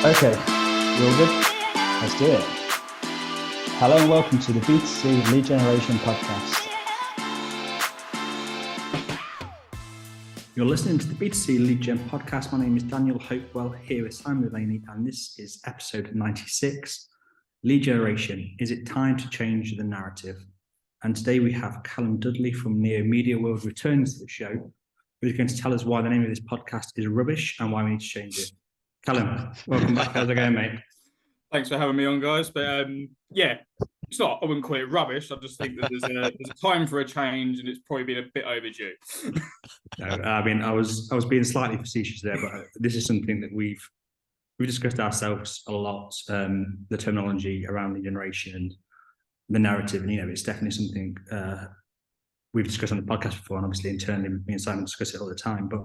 Okay, you all good? Let's do it. Hello and welcome to the B2C Lead Generation Podcast. You're listening to the B2C Lead Gen Podcast. My name is Daniel Hopewell, here with Simon Delaney, and this is episode 96, Lead Generation. Is it time to change the narrative? And today we have Callum Dudley from Neo Media World returns to the show, who's going to tell us why the name of this podcast is rubbish and why we need to change it. Callum, welcome back. How's it going, mate? Thanks for having me on, guys. But yeah, it's not. I wouldn't call it rubbish. I just think that there's a time for a change, and it's probably been a bit overdue. No, I mean, I was being slightly facetious there, but this is something that we've discussed ourselves a lot. The terminology around the generation and the narrative, and it's definitely something we've discussed on the podcast before, and obviously internally, me and Simon discuss it all the time. But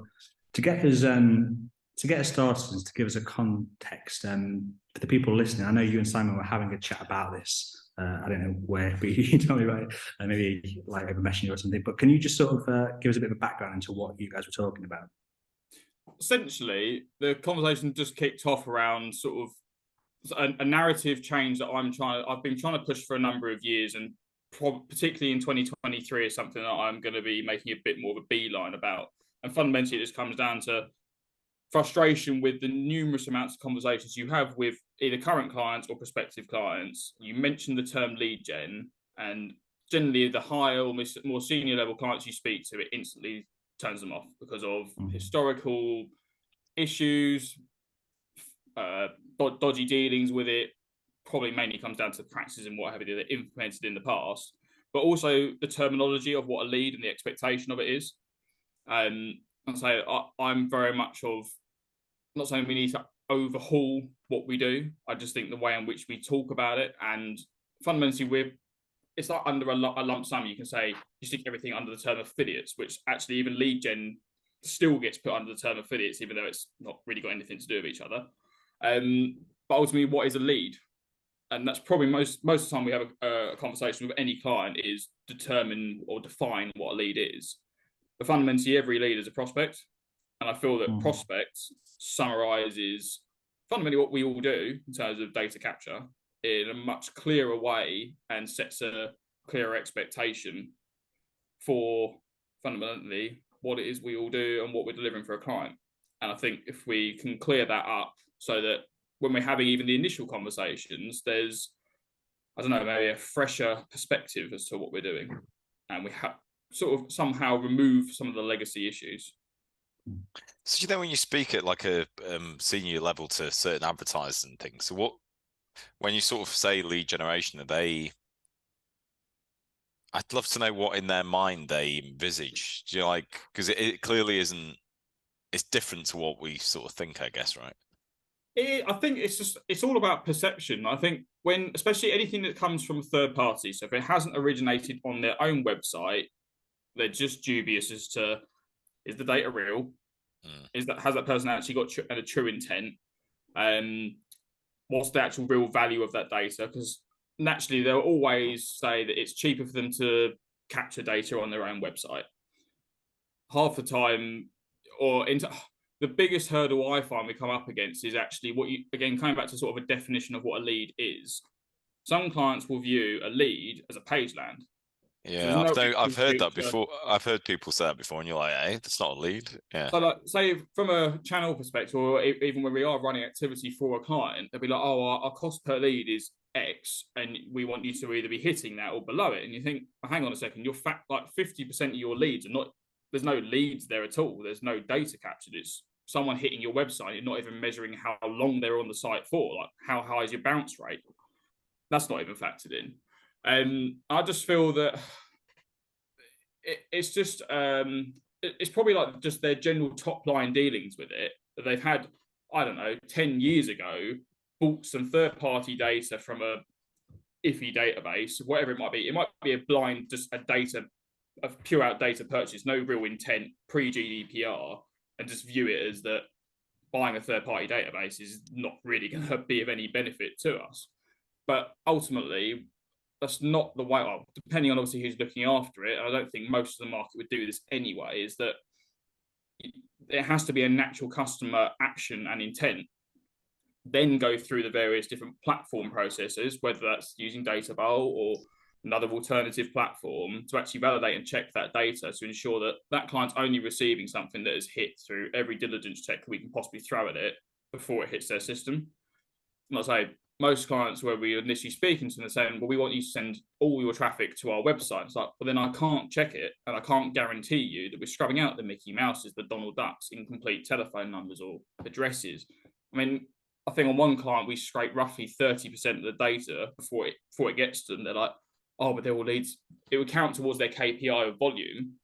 to get us started and to give us a context for the people listening, I know you and Simon were having a chat about this. I don't know where, but you can tell me about it, maybe like over Messenger or something. But can you just sort of give us a bit of a background into what you guys were talking about? Essentially, the conversation just kicked off around sort of a narrative change that I've been trying to push for a number of years, and particularly in 2023 is something that I'm going to be making a bit more of a beeline about. And fundamentally, it just comes down to frustration with the numerous amounts of conversations you have with either current clients or prospective clients. You mentioned the term lead gen, and generally the higher or more senior level clients you speak to, it instantly turns them off because of historical issues, dodgy dealings with it. Probably mainly comes down to practices and what have you that implemented in the past, but also the terminology of what a lead and the expectation of it is. And so I'm very much of not saying we need to overhaul what we do. I just think the way in which we talk about it, and fundamentally it's like under a lump sum. You can say you stick everything under the term affiliates, which actually even lead gen still gets put under the term affiliates, even though it's not really got anything to do with each other. But ultimately, what is a lead? And that's probably most of the time we have a conversation with any client is determine or define what a lead is. But fundamentally, every lead is a prospect. And I feel that prospects summarizes fundamentally what we all do in terms of data capture in a much clearer way and sets a clearer expectation for fundamentally what it is we all do and what we're delivering for a client. And I think if we can clear that up so that when we're having even the initial conversations, there's, I don't know, maybe a fresher perspective as to what we're doing. And we have sort of somehow remove some of the legacy issues. So when you speak at like a senior level to certain advertisers and things, so when you sort of say lead generation, I'd love to know what in their mind they envisage. Do you because it clearly isn't, it's different to what we sort of think, I guess, right? I think it's all about perception. I think when, especially anything that comes from a third party, so if it hasn't originated on their own website, they're just dubious as to, is the data real? Has that person actually got a true intent? What's the actual real value of that data? Because naturally, they'll always say that it's cheaper for them to capture data on their own website. Half the time, the biggest hurdle I find we come up against is actually coming back to sort of a definition of what a lead is. Some clients will view a lead as a page land. Yeah, I've heard that before. I've heard people say that before, and you're like, hey, that's not a lead. Yeah. So, like, say from a channel perspective, or even when we are running activity for a client, they'll be like, oh, our cost per lead is X, and we want you to either be hitting that or below it. And you think, oh, hang on a second, like 50% of your leads are not. There's no leads there at all. There's no data captured. It's someone hitting your website. You're not even measuring how long they're on the site for. Like, how high is your bounce rate? That's not even factored in. I just feel that it's just it's probably like just their general top line dealings with it that they've had. I don't know, 10 years ago, bought some third party data from a iffy database, whatever it might be. It might be a blind, just a pure out data purchase, no real intent, pre GDPR, and just view it as that buying a third party database is not really going to be of any benefit to us. But ultimately, that's not the way, depending on obviously who's looking after it, I don't think most of the market would do this anyway, is that it has to be a natural customer action and intent then go through the various different platform processes, whether that's using Data Vault or another alternative platform, to actually validate and check that data to ensure that that client's only receiving something that is hit through every diligence check that we can possibly throw at it before it hits their system. And I say, most clients where we initially speaking to them are saying, well, we want you to send all your traffic to our website. It's like, well, then I can't check it, and I can't guarantee you that we're scrubbing out the Mickey Mouses, the Donald Ducks, incomplete telephone numbers or addresses. I mean, I think on one client, we scrape roughly 30% of the data before it gets to them. They're like, oh, but they're all leads. It would count towards their KPI of volume.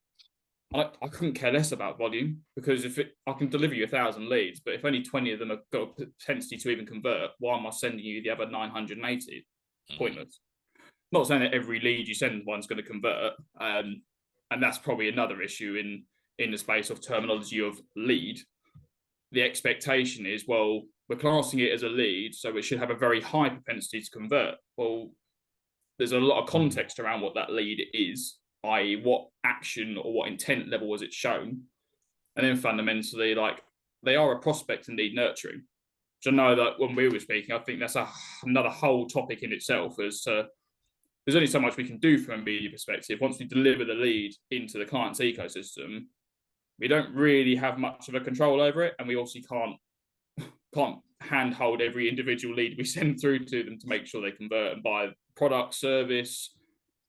I couldn't care less about volume, because I can deliver you 1,000 leads, but if only 20 of them have got a propensity to even convert, why am I sending you the other 980? Pointless. Not saying that every lead you send one's going to convert, and that's probably another issue in the space of terminology of lead. The expectation is, well, we're classing it as a lead, so it should have a very high propensity to convert. Well, there's a lot of context around what that lead is, i.e. what action or what intent level was it shown. And then fundamentally, like, they are a prospect and need nurturing. So I know that when we were speaking, I think that's another whole topic in itself, as to there's only so much we can do from a media perspective. Once we deliver the lead into the client's ecosystem, we don't really have much of a control over it. And we also can't handhold every individual lead we send through to them to make sure they convert and buy product, service,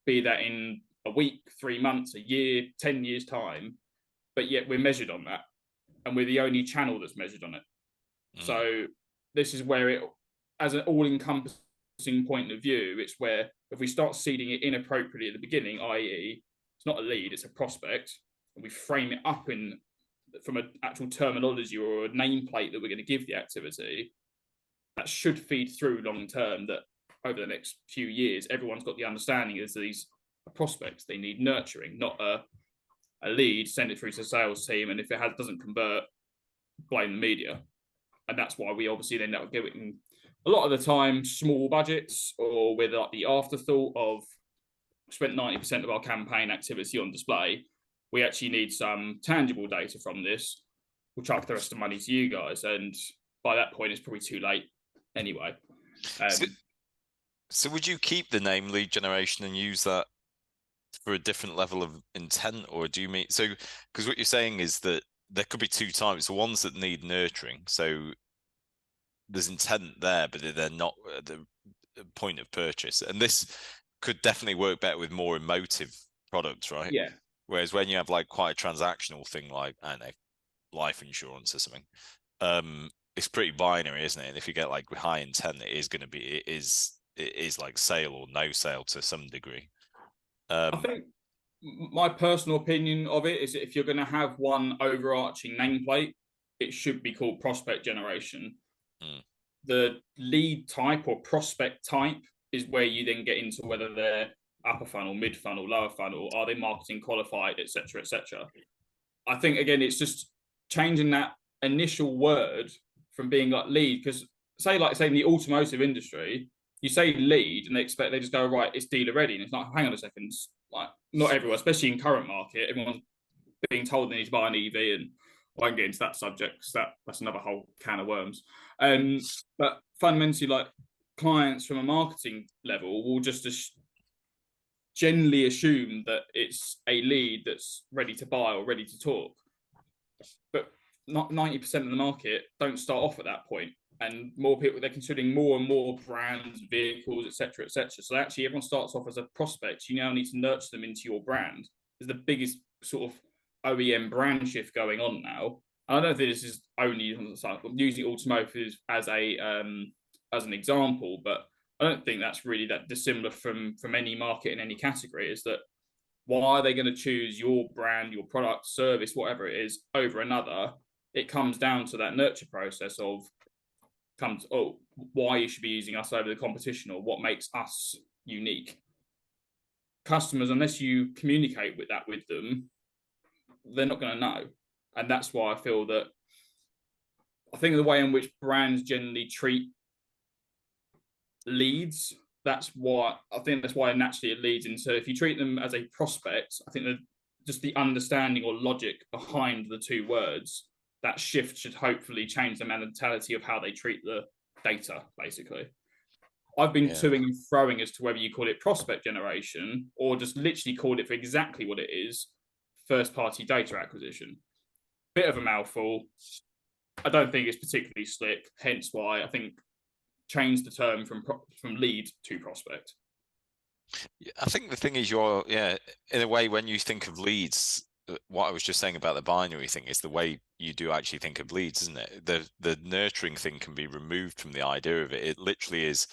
be that in a week, 3 months, a year, 10 years time, but yet we're measured on that, and we're the only channel that's measured on it. So this is where it, as an all-encompassing point of view, it's where if we start seeding it inappropriately at the beginning, i.e. it's not a lead, it's a prospect, and we frame it up from an actual terminology or a nameplate that we're going to give the activity, that should feed through long term, that over the next few years, everyone's got the understanding as these prospects, they need nurturing, not a lead, send it through to the sales team, and if it doesn't convert, blame the media. And that's why we obviously end up giving a lot of the time small budgets, or with like the afterthought of spent 90% of our campaign activity on display. We actually need some tangible data from this. We'll chuck the rest of the money to you guys, and by that point, it's probably too late anyway. So would you keep the name lead generation and use that for a different level of intent, or do you mean, so because what you're saying is that there could be two types, the ones that need nurturing, so there's intent there, but they're not at the point of purchase, and this could definitely work better with more emotive products, right? Yeah. Whereas when you have like quite a transactional thing, like, I don't know, life insurance or something, it's pretty binary, isn't it? And if you get like high intent, it is like sale or no sale to some degree. I think my personal opinion of it is that if you're going to have one overarching nameplate, it should be called prospect generation. The lead type or prospect type is where you then get into whether they're upper funnel, mid funnel, lower funnel, are they marketing qualified, etc., etc. I think again, it's just changing that initial word from being like lead, because say in the automotive industry, you say lead and they just go, right, it's dealer ready. And it's like, hang on a second, like, not everyone, especially in current market, everyone's being told they need to buy an EV, and I won't get into that subject because that's another whole can of worms. But fundamentally, like, clients from a marketing level will just generally assume that it's a lead that's ready to buy or ready to talk. But not 90% of the market don't start off at that point. And more people, they're considering more and more brands, vehicles, etc., etc. So actually, everyone starts off as a prospect. You now need to nurture them into your brand. There's the biggest sort of OEM brand shift going on now. And I don't think this is only using automotive as an example, but I don't think that's really that dissimilar from any market in any category. Is that why are they going to choose your brand, your product, service, whatever it is, over another? It comes down to that nurture process of why you should be using us over the competition, or what makes us unique. Customers, unless you communicate with them, they're not going to know. And that's why I feel that I think the way in which brands generally treat leads, that's why naturally it leads into, if you treat them as a prospect, I think that just the understanding or logic behind the two words, that shift should hopefully change the mentality of how they treat data, basically. I've been toing and throwing as to whether you call it prospect generation or just literally call it for exactly what it is, first-party data acquisition. Bit of a mouthful. I don't think it's particularly slick, hence why I think change the term from lead to prospect. I think the thing is in a way, when you think of leads, what I was just saying about the binary thing is the way you do actually think of leads, isn't it? The nurturing thing can be removed from the idea of it. It literally is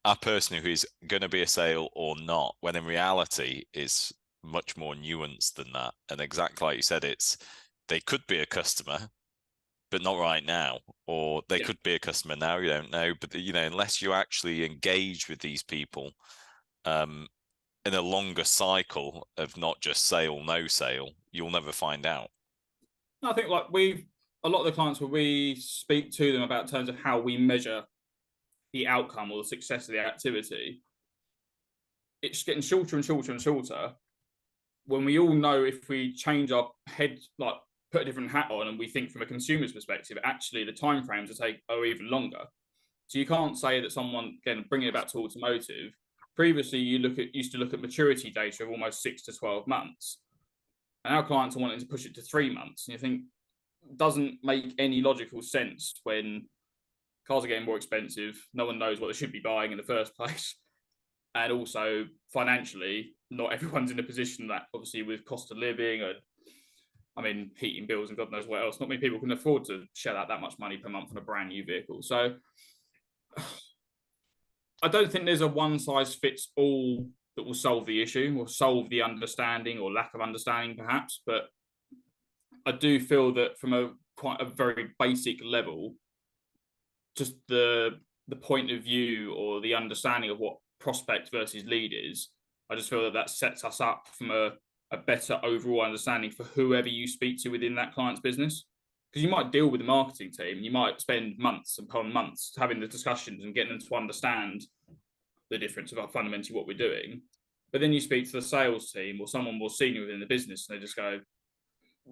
a person who is going to be a sale or not, when in reality is much more nuanced than that. And exactly like you said, they could be a customer, but not right now, or they could be a customer now, you don't know. But unless you actually engage with these people in a longer cycle of not just sale, no sale, you'll never find out. I think like a lot of the clients where we speak to them about terms of how we measure the outcome or the success of the activity, it's getting shorter and shorter and shorter. When we all know if we change our head, like put a different hat on, and we think from a consumer's perspective, actually the timeframes are even longer. So you can't say that someone, again, bringing it back to automotive, previously used to look at maturity data of almost 6 to 12 months. And our clients are wanting to push it to 3 months. And you think, doesn't make any logical sense when cars are getting more expensive. No one knows what they should be buying in the first place. And also financially, not everyone's in a position that, obviously, with cost of living and heating bills and God knows what else, not many people can afford to shell out that much money per month on a brand new vehicle. So I don't think there's a one size fits all that will solve the issue or solve the understanding or lack of understanding, perhaps. But I do feel that from a very basic level, just the point of view or the understanding of what prospect versus lead is, I just feel that sets us up from a better overall understanding for whoever you speak to within that client's business. Because you might deal with the marketing team and you might spend months upon months having the discussions and getting them to understand the difference about fundamentally what we're doing. But then you speak to the sales team or someone more senior within the business and they just go,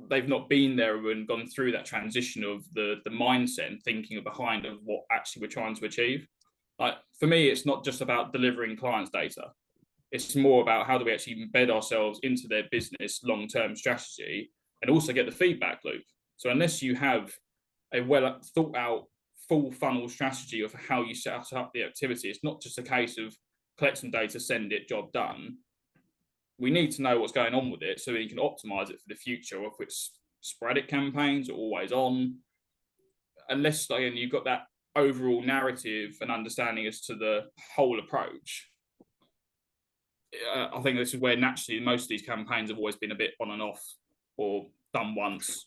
they've not been there and gone through that transition of the mindset and thinking behind of what actually we're trying to achieve. Like, for me, it's not just about delivering clients' data. It's more about how do we actually embed ourselves into their business long-term strategy and also get the feedback loop. So unless you have a well thought out full funnel strategy of how you set up the activity, it's not just a case of collect some data, send it, job done. We need to know what's going on with it so we can optimize it for the future, or if it's sporadic campaigns or always on. Unless, again, you've got that overall narrative and understanding as to the whole approach, I think this is where naturally most of these campaigns have always been a bit on and off or done once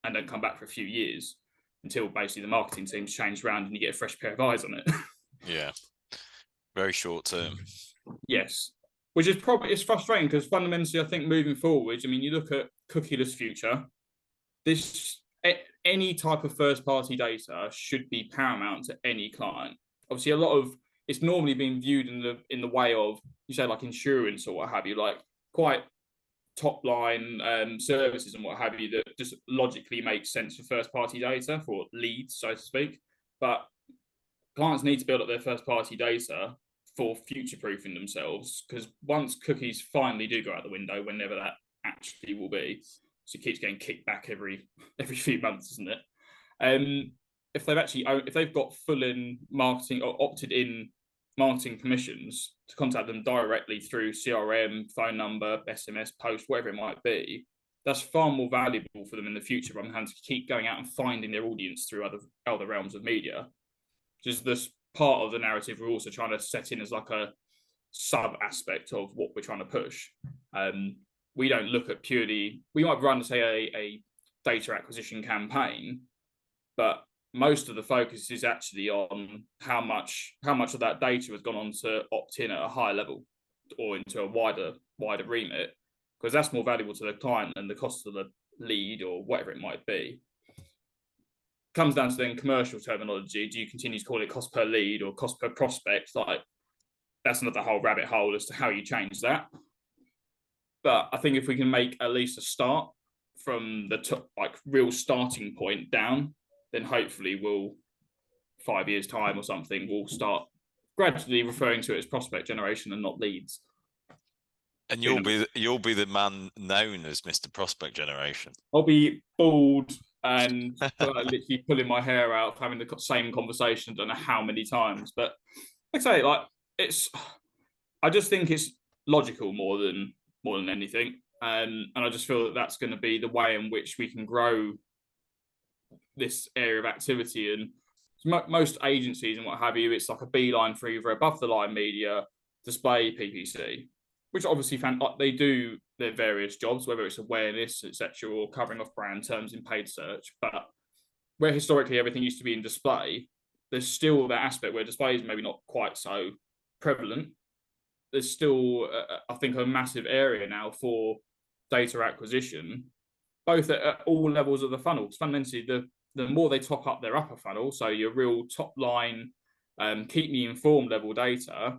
and don't come back for a few years until basically the marketing team's changed around and you get a fresh pair of eyes on it. Yeah. Very short term. Yes. Which is it's frustrating because fundamentally, I think moving forward, you look at cookieless future, any type of first party data should be paramount to any client. Obviously, it's normally being viewed in the way of, you say, like insurance or what have you, like quite top line services and what have you that just logically makes sense for first party data for leads, so to speak. But clients need to build up their first party data for future proofing themselves, because once cookies finally do go out the window, whenever that actually will be, so it keeps getting kicked back every few months, isn't it? If they've got full in marketing or opted in marketing permissions to contact them directly through CRM, phone number, SMS, post, whatever it might be, that's far more valuable for them in the future rather than having to keep going out and finding their audience through other realms of media. Just this part of the narrative we're also trying to set in as like a sub aspect of what we're trying to push. We don't look at purely, we might run, say, a data acquisition campaign, but most of the focus is actually on how much of that data has gone on to opt in at a higher level or into a wider remit, because that's more valuable to the client than the cost of the lead or whatever it might be. Comes down to then commercial terminology. Do you continue to call it cost per lead or cost per prospect? Like, that's another whole rabbit hole as to how you change that. But I think if we can make at least a start from the real starting point down, then hopefully we'll 5 years' time or something, we'll start gradually referring to it as prospect generation and not leads. And you'll be the man known as Mr. Prospect Generation. I'll be bald and literally pulling my hair out, having the same conversation, I don't know how many times. But like I say, like I just think it's logical more than anything, and I just feel that that's going to be the way in which we can grow this area of activity. And most agencies and what have you, it's like a beeline for either above the line media, display, PPC, which obviously they do their various jobs, whether it's awareness, etc., or covering off brand terms in paid search. But where historically everything used to be in display, there's still that aspect where display is maybe not quite so prevalent. There's still, I think, a massive area now for data acquisition, both at all levels of the funnel. Because fundamentally, the more they top up their upper funnel, so your real top line, keep me informed level data,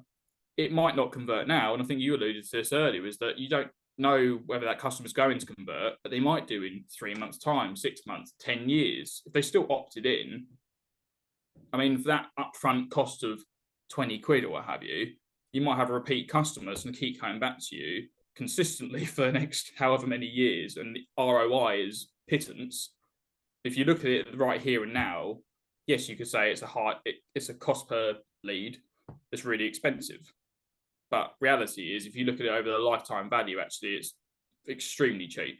it might not convert now. And I think you alluded to this earlier, is that you don't know whether that customer's going to convert, but they might do in 3 months' time, 6 months, 10 years. If they still opted in, I mean, for that upfront cost of 20 quid or what have you, you might have repeat customers and keep coming back to you consistently for the next however many years, and the ROI is pittance. If you look at it right here and now, yes, you could say it's a cost per lead that's really expensive. But reality is, if you look at it over the lifetime value, actually, it's extremely cheap.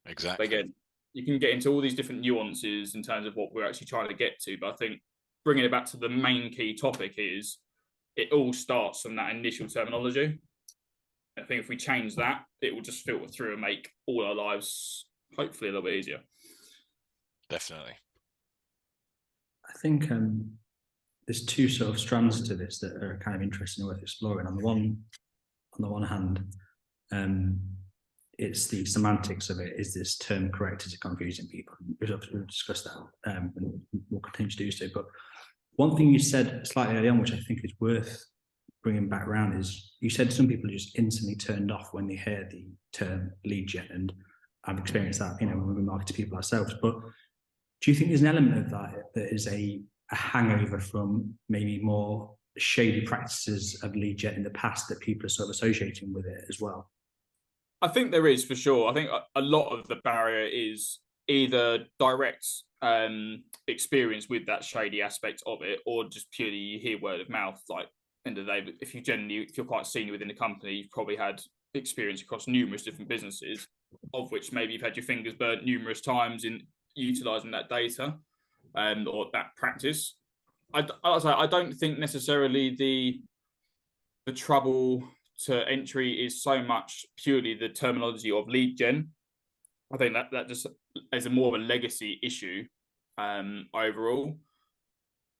Exactly. But again, you can get into all these different nuances in terms of what we're actually trying to get to. But I think bringing it back to the main key topic is it all starts from that initial terminology. I think if we change that, it will just filter through and make all our lives hopefully a little bit easier. Definitely. I think there's two sort of strands to this that are kind of interesting and worth exploring. On the one hand, it's the semantics of it. Is this term correct? Is it confusing people? We've discussed that, and we'll continue to do so. But one thing you said slightly early on, which I think is worth bringing back around, is you said some people are just instantly turned off when they hear the term lead gen, and I've experienced that, when we market to people ourselves. But do you think there's an element of that is a hangover from maybe more shady practices of lead gen in the past that people are sort of associating with it as well? I think there is, for sure. I think a lot of the barrier is either direct experience with that shady aspect of it, or just purely you hear word of mouth. Like, end of the day, if you're quite senior within the company, you've probably had experience across numerous different businesses, of which maybe you've had your fingers burnt numerous times in utilising that data or that practice. I don't think necessarily the trouble to entry is so much purely the terminology of lead gen. I think that just is a more of a legacy issue overall.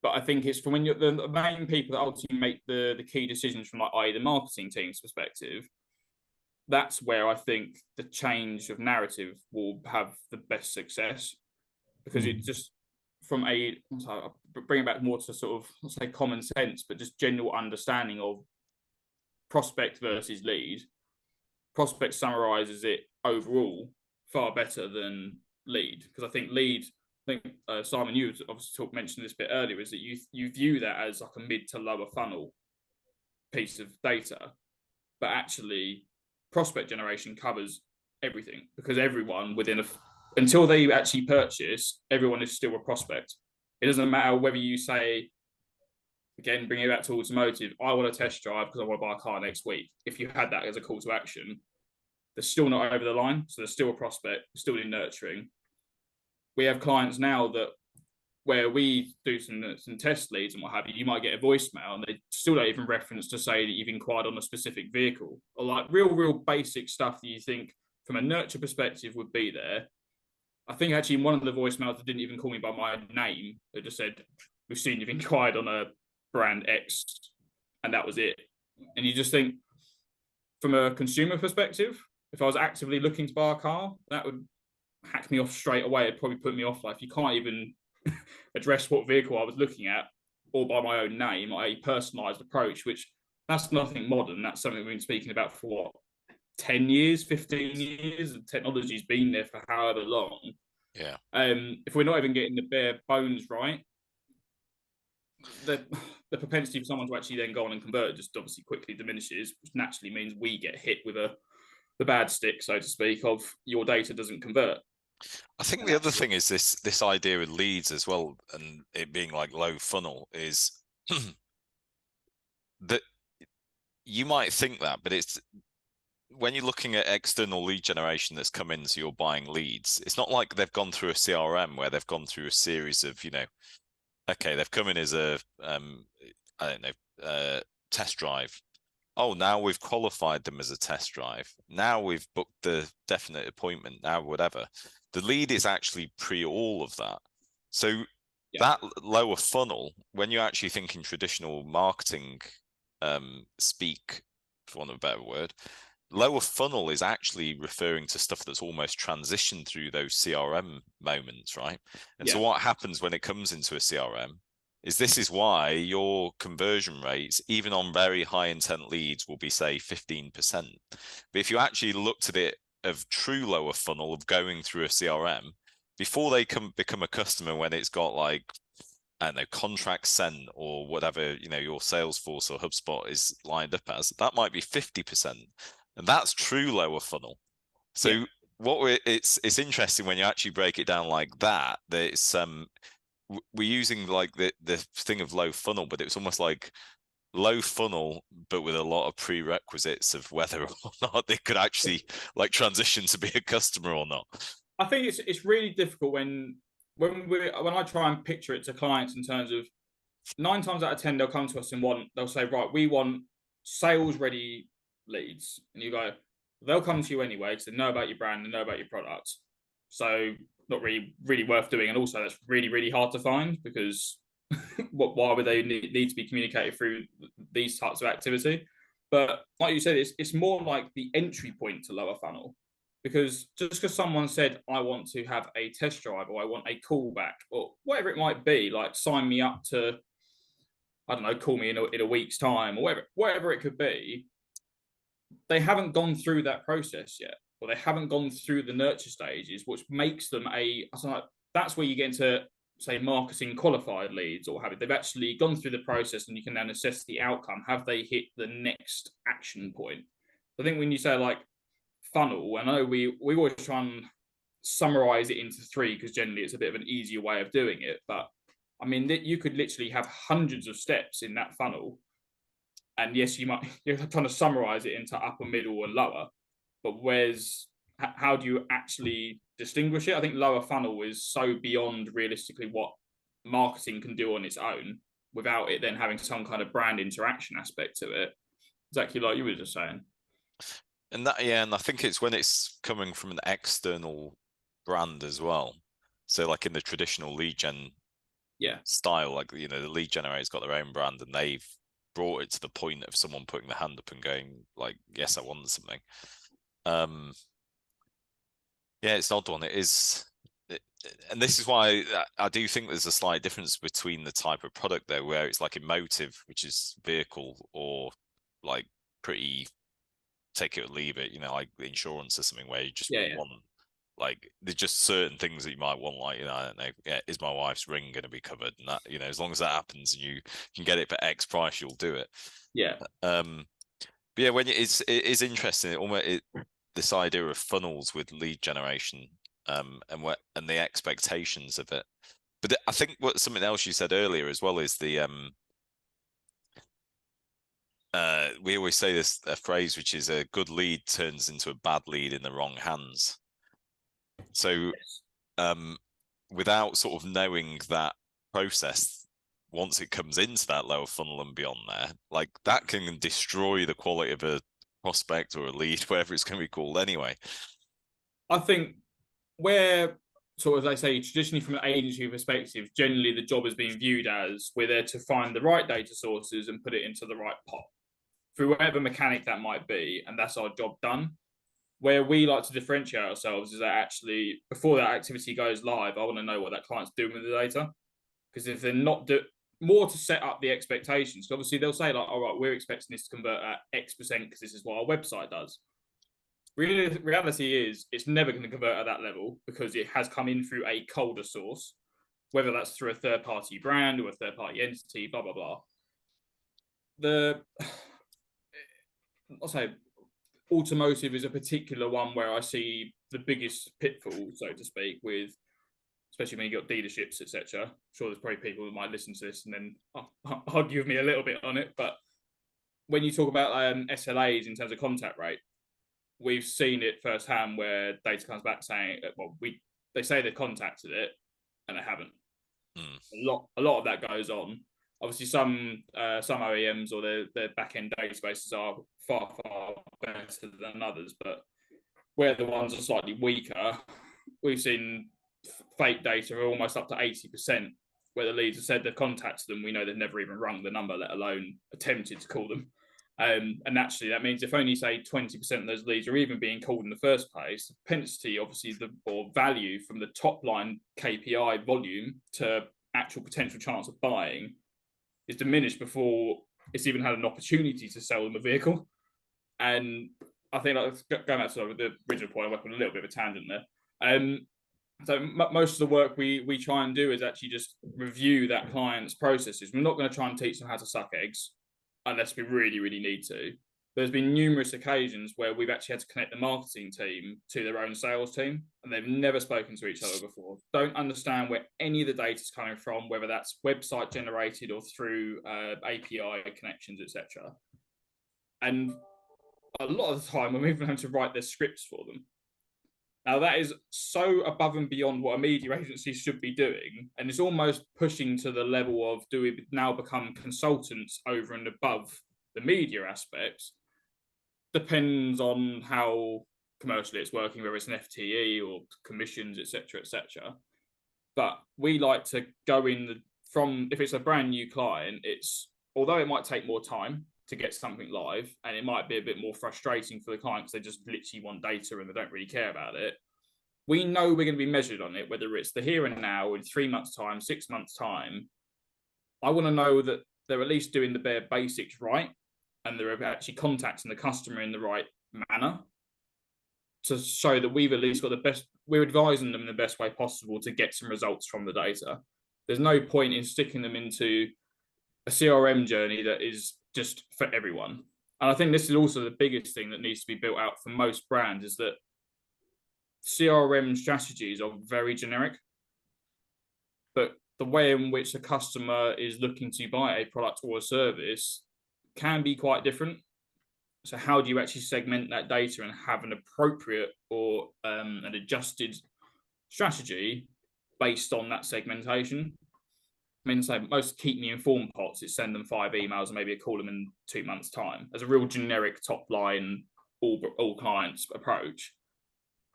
But I think it's from when you're the main people that ultimately make the key decisions from, like, i.e. the marketing team's perspective. That's where I think the change of narrative will have the best success, because it just from bring it back more to sort of, let's say, common sense, but just general understanding of prospect versus lead. Prospect summarizes it overall far better than lead, because I think lead, Simon, you obviously mentioned this bit earlier, is that you view that as like a mid to lower funnel piece of data, but actually prospect generation covers everything, because everyone until they actually purchase, everyone is still a prospect. It doesn't matter whether you say, again, bringing it back to automotive, I want a test drive because I want to buy a car next week. If you had that as a call to action, they're still not over the line, so they're still a prospect, still in nurturing. We have clients now where we do some test leads and what have you, you might get a voicemail and they still don't even reference to say that you've inquired on a specific vehicle, or like real basic stuff that you think from a nurture perspective would be there. I think actually in one of the voicemails, they didn't even call me by my name. They just said, we've seen you've inquired on a brand X, and that was it. And you just think, from a consumer perspective, if I was actively looking to buy a car, that would hack me off straight away. It'd probably put me off. Like, if you can't even address what vehicle I was looking at, or by my own name, or a personalized approach, which that's nothing modern. That's something we've been speaking about for what, 10 years, 15 years. The technology's been there for however long. Yeah. If we're not even getting the bare bones right, the propensity for someone to actually then go on and convert just obviously quickly diminishes, which naturally means we get hit with the bad stick, so to speak, of your data doesn't convert. I think the other thing is this idea of leads as well, and it being like low funnel is that you might think that, but it's when you're looking at external lead generation that's come in, so you're buying leads, it's not like they've gone through a CRM where they've gone through a series of, okay, they've come in as a, I don't know, test drive. Oh, now we've qualified them as a test drive. Now we've booked the definite appointment. Now, whatever. The lead is actually pre all of that. So that lower funnel, when you're actually thinking traditional marketing speak, for want of a better word, lower funnel is actually referring to stuff that's almost transitioned through those CRM moments, right? And so what happens when it comes into a CRM is this is why your conversion rates, even on very high intent leads, will be, say, 15%. But if you actually looked at it of true lower funnel of going through a CRM, before they become a customer, when it's got like, I don't know, contracts sent or whatever, your Salesforce or HubSpot is lined up as, that might be 50%. And that's true lower funnel. So it's interesting when you actually break it down like that, that it's, we're using like the thing of low funnel, but it's almost like low funnel, but with a lot of prerequisites of whether or not they could actually like transition to be a customer or not. I think it's really difficult when I try and picture it to clients in terms of 9 times out of 10 they'll come to us and they'll say, right, we want sales ready leads, and you go, they'll come to you anyway because they know about your brand, they know about your product, so not really worth doing, and also that's really hard to find because why would they need to be communicated through these types of activity? But like you said, it's more like the entry point to lower funnel, because just because someone said I want to have a test drive or I want a callback or whatever it might be, like sign me up to, I don't know, call me in a week's time or whatever it could be, they haven't gone through that process yet, or they haven't gone through the nurture stages, which makes them that's where you get into, say, marketing qualified leads, or have it. They've actually gone through the process and you can then assess the outcome. Have they hit the next action point? I think when you say like funnel, I know we always try and summarize it into 3 because generally it's a bit of an easier way of doing it. But I mean, you could literally have hundreds of steps in that funnel. And yes, you're trying to summarize it into upper, middle, and lower. But how do you actually distinguish it? I think lower funnel is so beyond realistically what marketing can do on its own without it then having some kind of brand interaction aspect to it. Exactly like you were just saying. And and I think it's when it's coming from an external brand as well. So like in the traditional lead gen style, like, the lead generator's got their own brand and they've brought it to the point of someone putting their hand up and going like, yes, I want something. It's an odd one. It is, and this is why I do think there's a slight difference between the type of product there, where it's like emotive, which is vehicle, or like pretty take it or leave it, like the insurance or something, where you just want, like, there's just certain things that you might want, like, I don't know, is my wife's ring going to be covered? And that, as long as that happens and you can get it for X price, you'll do it. But yeah, when it is interesting, this idea of funnels with lead generation, and the expectations of it. But I think something else you said earlier as well is the we always say a phrase, which is a good lead turns into a bad lead in the wrong hands. So without sort of knowing that process, once it comes into that lower funnel and beyond there, like that can destroy the quality of a prospect or a lead, whatever it's going to be called anyway. I think where sort of, they say, traditionally from an agency perspective, generally the job is being viewed as we're there to find the right data sources and put it into the right pot through whatever mechanic that might be, and that's our job done. Where we like to differentiate ourselves is that actually before that activity goes live, I want to know what that client's doing with the data, because if they're not more to set up the expectations. So obviously they'll say like, all right, we're expecting this to convert at X% because this is what our website does. Reality is it's never going to convert at that level because it has come in through a colder source. whether that's through a third-party brand or a third-party entity, blah, blah, blah. I'll say automotive is a particular one where I see the biggest pitfall, so to speak, with especially when you got dealerships, etc. I'm sure there's probably people who might listen to this and then argue with me a little bit on it. But when you talk about SLAs in terms of contact rate, we've seen it firsthand where data comes back saying, well, they say they contacted it and they haven't. A lot of that goes on. Obviously, some OEMs or their back-end databases are far better than others, but where the ones are slightly weaker, we've seen fake data are almost up to 80%, where the leads have said they've contacted them. We know they've never even rung the number, let alone attempted to call them. And naturally, that means if only, say, 20% of those leads are even being called in the first place, the propensity, obviously, or value from the top line KPI volume to actual potential chance of buying is diminished before it's even had an opportunity to sell them a vehicle. And I think, like, going back to the original point, I went on a little bit of a tangent there. So most of the work we try and do is actually just review that client's processes. We're not going to try and teach them how to suck eggs unless we really, really need to. There's been numerous occasions where we've actually had to connect the marketing team to their own sales team, and they've never spoken to each other before. Don't understand where any of the data is coming from, whether that's website generated or through API connections, etc. And a lot of the time, we're even having to write their scripts for them. Now, that is so above and beyond what a media agency should be doing, and it's almost pushing to the level of, do we now become consultants over and above the media aspects? Depends on how commercially it's working, whether it's an FTE or commissions, etc., etc. But we like to go in if it's a brand new client, although it might take more time to get something live, and it might be a bit more frustrating for the client because they just literally want data and they don't really care about it. We know we're going to be measured on it, whether it's the here and now, in 3 months' time, 6 months' time. I want to know that they're at least doing the bare basics right, and they're actually contacting the customer in the right manner to show that we've at least got the best, we're advising them in the best way possible to get some results from the data. There's no point in sticking them into a CRM journey that is just for everyone. And I think this is also the biggest thing that needs to be built out for most brands, is that CRM strategies are very generic, but the way in which a customer is looking to buy a product or a service can be quite different. So how do you actually segment that data and have an appropriate or an adjusted strategy based on that segmentation? I mean, so most keep me informed pots is send them 5 emails and maybe call them in 2 months' time as a real generic top line, all clients approach.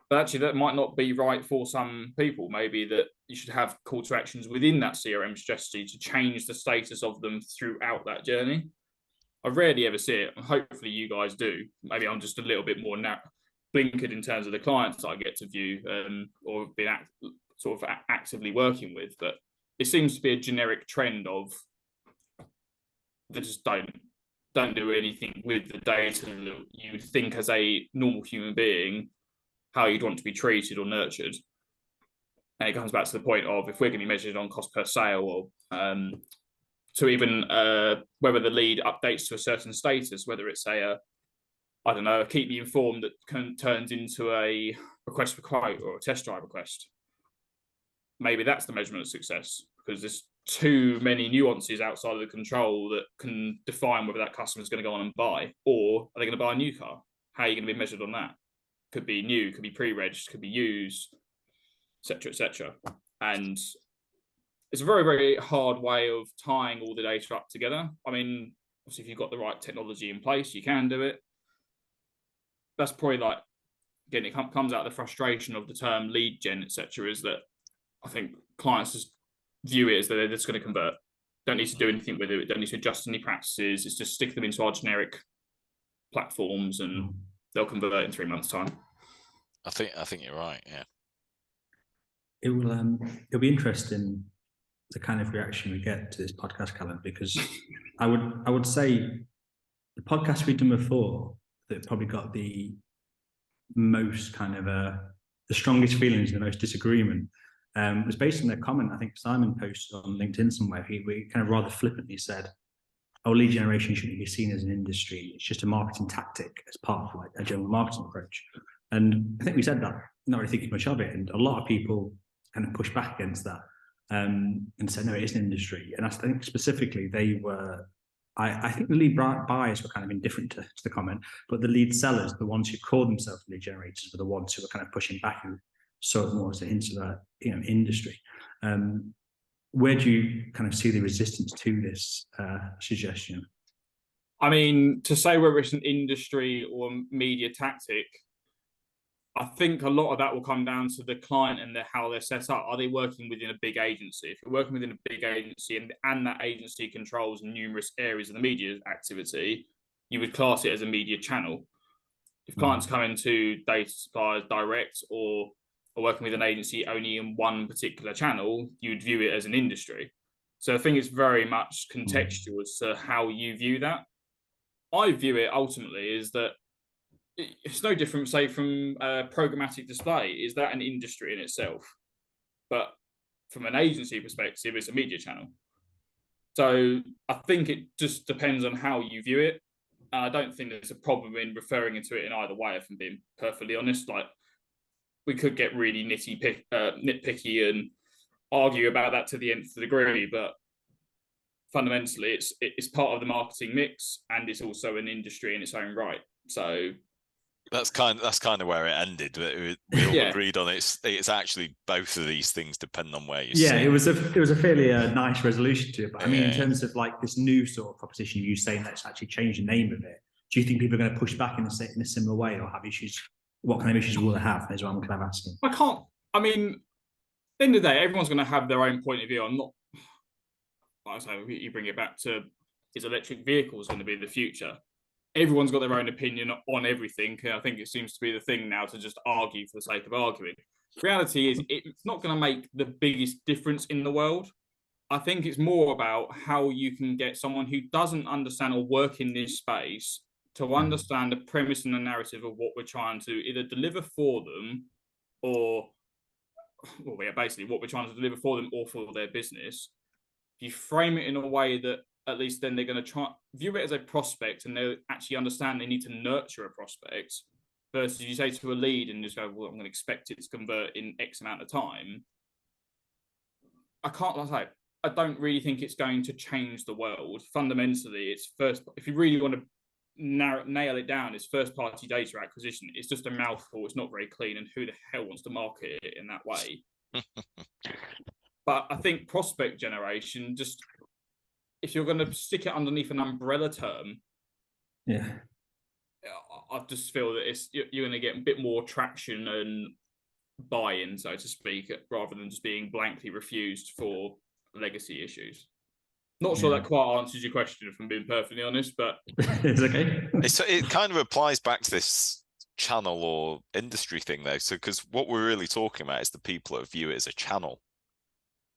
But actually, that might not be right for some people. Maybe that you should have call to actions within that CRM strategy to change the status of them throughout that journey. I rarely ever see it. Hopefully you guys do. Maybe I'm just a little bit more blinkered in terms of the clients that I get to view or been sort of actively working with. But it seems to be a generic trend of they just don't do anything with the data that you would think as a normal human being how you'd want to be treated or nurtured. And it comes back to the point of, if we're going to be measured on cost per sale, or to even whether the lead updates to a certain status, whether it's I don't know, keep me informed that turns into a request for quote or a test drive request. Maybe that's the measurement of success, because there's too many nuances outside of the control that can define whether that customer is going to go on and buy, or are they going to buy a new car? How are you going to be measured on that? Could be new, could be pre-regged, could be used, etc., etc. And it's a very, very hard way of tying all the data up together. I mean, obviously, if you've got the right technology in place, you can do it. That's probably like, again, it comes out of the frustration of the term lead gen, etc., is that I think clients just view it as that they're just going to convert. Don't need to do anything with it. Don't need to adjust any practices. It's just stick them into our generic platforms and they'll convert in 3 months' time. I think you're right. Yeah. It'll be interesting the kind of reaction we get to this podcast, Callum, because I would say the podcast we've done before that probably got the most kind of the strongest feelings, the most disagreement, It was based on a comment I think Simon posted on LinkedIn somewhere. He kind of rather flippantly said, "Oh, lead generation shouldn't be seen as an industry. It's just a marketing tactic as part of like a general marketing approach." And I think we said that, not really thinking much of it. And a lot of people kind of pushed back against that and said, no, it is an industry. And I think specifically they were, I think the lead buyers were kind of indifferent to the comment, but the lead sellers, the ones who called themselves lead generators, were the ones who were kind of pushing back and saw it more as a hint of a industry. Where do you kind of see the resistance to this suggestion? I mean, to say whether it's an industry or media tactic, I think a lot of that will come down to the client and how they're set up. Are they working within a big agency? If you're working within a big agency and that agency controls numerous areas of the media activity, you would class it as a media channel. If clients come into data suppliers direct or are working with an agency only in one particular channel, you'd view it as an industry. So I think it's very much contextual as to how you view that. I view it ultimately is that it's no different, say, from programmatic display. Is that an industry in itself? But from an agency perspective, it's a media channel. So I think it just depends on how you view it. And I don't think there's a problem in referring to it in either way, if I'm being perfectly honest. Like, we could get really nitpicky and argue about that to the nth degree, but fundamentally, it's part of the marketing mix, and it's also an industry in its own right. So that's kind of where it ended. We all agreed on it. It's actually both of these things depend on where you see. It was a fairly nice resolution to it. But I mean, in terms of like this new sort of proposition, you saying let's actually change the name of it. Do you think people are going to push back in a similar way, or have issues? What kind of issues will they have? Is what I'm kind of asking. I mean, at the end of the day, everyone's going to have their own point of view. I'm not. Like I say, you bring it back to, is electric vehicles going to be the future? Everyone's got their own opinion on everything. I think it seems to be the thing now to just argue for the sake of arguing. The reality is it's not going to make the biggest difference in the world. I think it's more about how you can get someone who doesn't understand or work in this space to understand the premise and the narrative of what we're trying to either deliver for them basically what we're trying to deliver for them or for their business. If you frame it in a way that at least then they're going to try view it as a prospect, and they actually understand they need to nurture a prospect, versus you say to a lead and just go, well, I'm going to expect it to convert in X amount of time. I don't really think it's going to change the world. Fundamentally, it's if you really want to nail it down, it's first party data acquisition. It's just a mouthful. It's not very clean. And who the hell wants to market it in that way? But I think prospect generation, just if you're going to stick it underneath an umbrella term, I just feel that you're going to get a bit more traction and buy-in, so to speak, rather than just being blankly refused for legacy issues. Not sure that quite answers your question, if I'm being perfectly honest, but it's okay. It kind of applies back to this channel or industry thing, though. So, because what we're really talking about is the people that view it as a channel.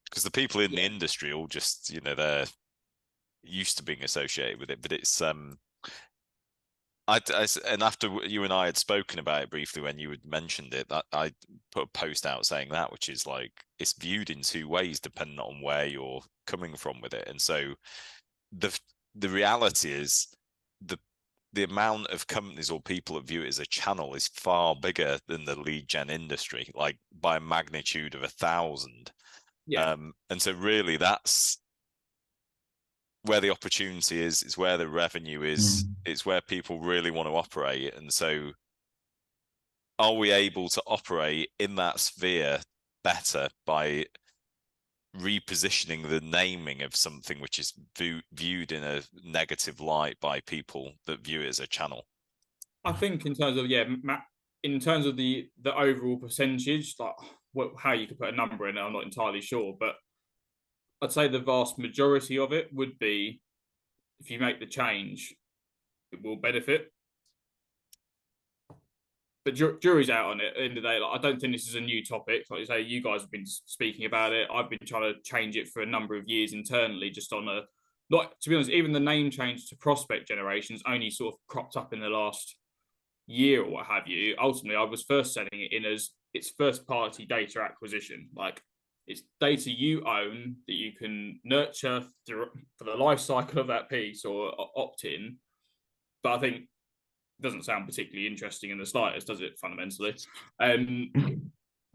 Because the people in the industry all just, they're used to being associated with it. But it's and after you and I had spoken about it briefly when you had mentioned it, that I put a post out saying that, which is like it's viewed in two ways depending on where you're coming from with it. And so the reality is the amount of companies or people that view it as a channel is far bigger than the lead gen industry, like by a magnitude of 1,000. And so really that's where the opportunity is, it's where the revenue is, it's where people really want to operate. And so are we able to operate in that sphere better by repositioning the naming of something which is viewed in a negative light by people that view it as a channel? I think in terms of the overall percentage, like how you could put a number in it, I'm not entirely sure, but I'd say the vast majority of it would be, if you make the change, it will benefit. But jury's out on it at the end of the day. Like, I don't think this is a new topic. Like you say, you guys have been speaking about it. I've been trying to change it for a number of years internally, just on to be honest, even the name change to prospect generations only sort of cropped up in the last year or what have you. Ultimately, I was first setting it in as it's first party data acquisition. Like, It's data you own that you can nurture for the life cycle of that piece or opt in. But I think it doesn't sound particularly interesting in the slightest, does it, fundamentally?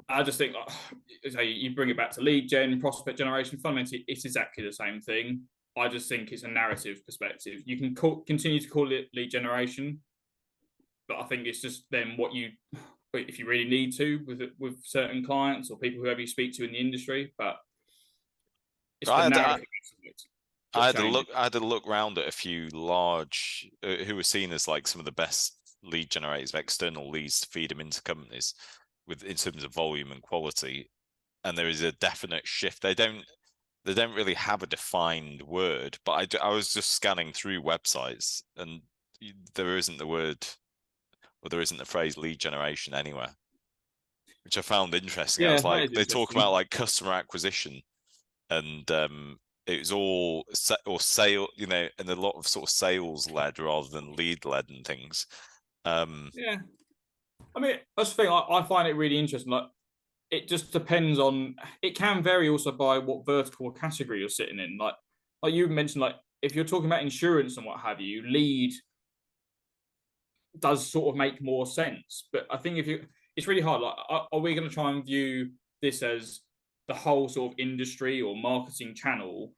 I just think, you bring it back to lead gen, prospect generation, fundamentally, it's exactly the same thing. I just think it's a narrative perspective. You can continue to call it lead generation, but I think it's just then if you really need to with certain clients or people whoever you speak to in the industry, but it's the narrative. I had a look round at a few large who were seen as like some of the best lead generators of external leads to feed them into companies in terms of volume and quality, and there is a definite shift. They don't really have a defined word, but I was just scanning through websites and there isn't the word, or there isn't the phrase lead generation anywhere, which I found interesting. I was like, they talk about like customer acquisition, and it was all sale, and a lot of sort of sales led rather than lead led and things. Yeah, I mean, that's the thing. I find it really interesting. Like, it just depends on. It can vary also by what vertical or category you're sitting in. Like you mentioned, like if you're talking about insurance and what have you, lead does sort of make more sense. But I think it's really hard. Like, are we going to try and view this as the whole sort of industry or marketing channel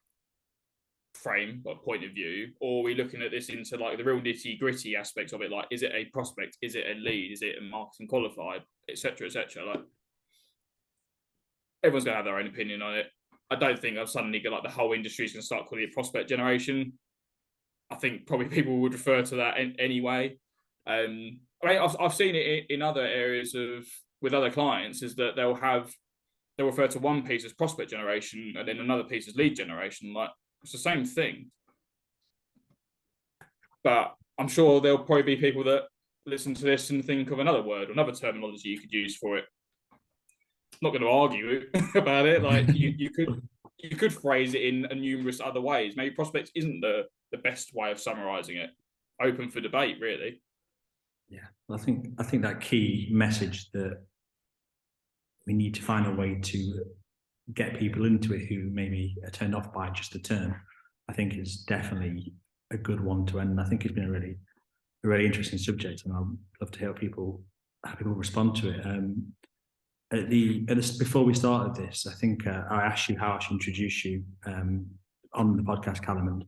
frame or point of view, or are we looking at this into like the real nitty gritty aspects of it? Like, is it a prospect? Is it a lead? Is it a marketing qualified, etc., etc.? Like, everyone's going to have their own opinion on it. I don't think I've suddenly got like the whole industry is going to start calling it prospect generation. I think probably people would refer to that anyway. I mean, I've seen it in other areas with other clients, is that they'll refer to one piece as prospect generation and then another piece as lead generation. Like, it's the same thing. But I'm sure there'll probably be people that listen to this and think of another word or another terminology you could use for it. I'm not going to argue about it. Like, you could phrase it in numerous other ways. Maybe prospect isn't the best way of summarizing it. Open for debate, really. Yeah, I think that key message that we need to find a way to get people into it who maybe are turned off by just the term, I think is definitely a good one to end. I think it's been a really interesting subject, and I'd love to hear how people respond to it. Before we started this, I think I asked you how I should introduce you on the podcast, Callum,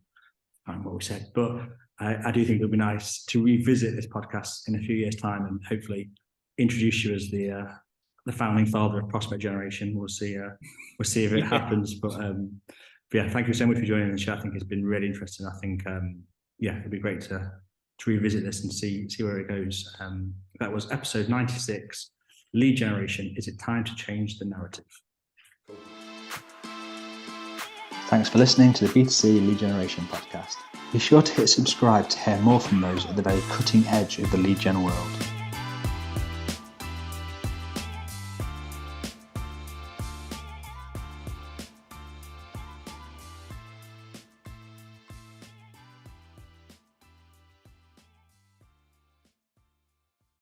and what we said. But I do think it would be nice to revisit this podcast in a few years' time and hopefully introduce you as the founding father of prospect generation. We'll see if it happens. But yeah, thank you so much for joining the show. I think it's been really interesting. I think it'd be great to revisit this and see where it goes. That was episode 96. Lead generation. Is it time to change the narrative? Thanks for listening to the B2C Lead Generation podcast. Be sure to hit subscribe to hear more from those at the very cutting edge of the lead gen world.